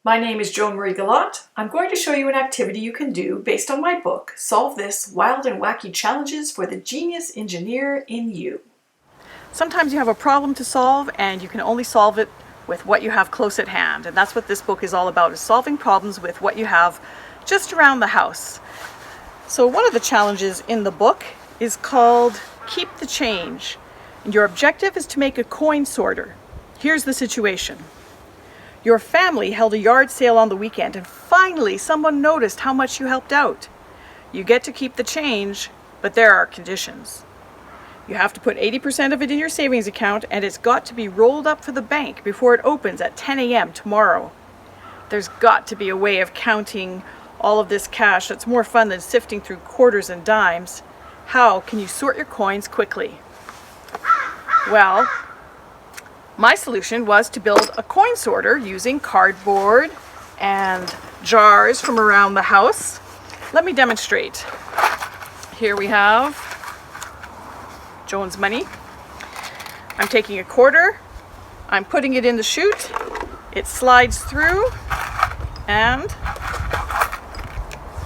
My name is Joan Marie Galat. I'm going to show you an activity you can do based on my book, Solve This: Wild and Wacky Challenges for the Genius Engineer in You. Sometimes you have a problem to solve and you can only solve it with what you have close at hand. And that's what this book is all about, is solving problems with what you have just around the house. So one of the challenges in the book is called Keep the Change. And your objective is to make a coin sorter. Here's the situation. Your family held a yard sale on the weekend and finally someone noticed how much you helped out. You get to keep the change, but there are conditions. You have to put 80% of it in your savings account and it's got to be rolled up for the bank before it opens at 10 a.m. tomorrow. There's got to be a way of counting all of this cash that's more fun than sifting through quarters and dimes. How can you sort your coins quickly? Well, my solution was to build a coin sorter using cardboard and jars from around the house. Let me demonstrate. Here we have Joan's money. I'm taking a quarter, I'm putting it in the chute, it slides through and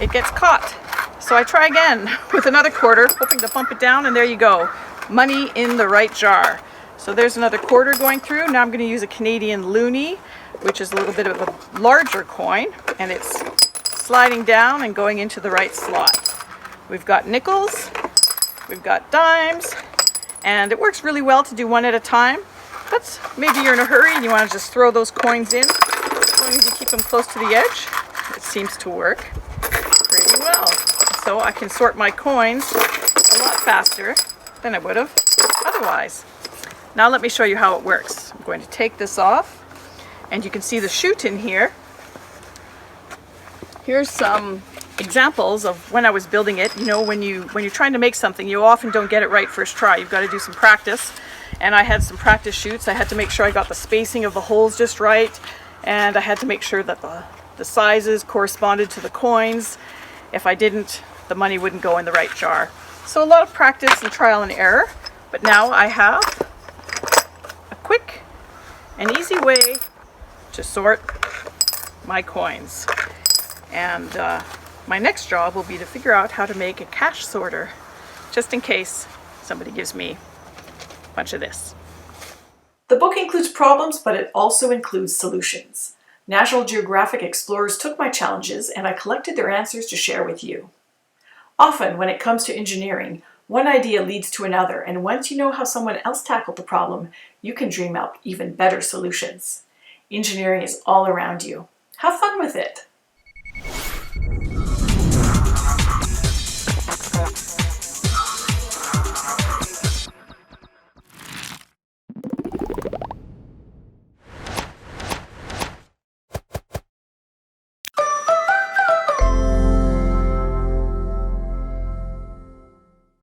it gets caught. So I try again with another quarter, hoping to bump it down, and there you go. Money in the right jar. So there's another quarter going through. Now I'm going to use a Canadian loonie, which is a little bit of a larger coin, and it's sliding down and going into the right slot. We've got nickels, we've got dimes, and it works really well to do one at a time. But maybe you're in a hurry and you want to just throw those coins in. As long as you keep them close to the edge, it seems to work pretty well. So I can sort my coins a lot faster than I would have otherwise. Now let me show you how it works. I'm going to take this off and you can see the chute in here. Here's some examples of when I was building it. You know, when you're trying to make something, you often don't get it right first try. You've got to do some practice. And I had some practice chutes. I had to make sure I got the spacing of the holes just right. And I had to make sure that the sizes corresponded to the coins. If I didn't, the money wouldn't go in the right jar. So a lot of practice and trial and error. But now I have a quick and easy way to sort my coins. And my next job will be to figure out how to make a cash sorter, just in case somebody gives me a bunch of this. The book includes problems, but it also includes solutions. National Geographic explorers took my challenges and I collected their answers to share with you. Often, when it comes to engineering, one idea leads to another, and once you know how someone else tackled the problem, you can dream up even better solutions. Engineering is all around you. Have fun with it!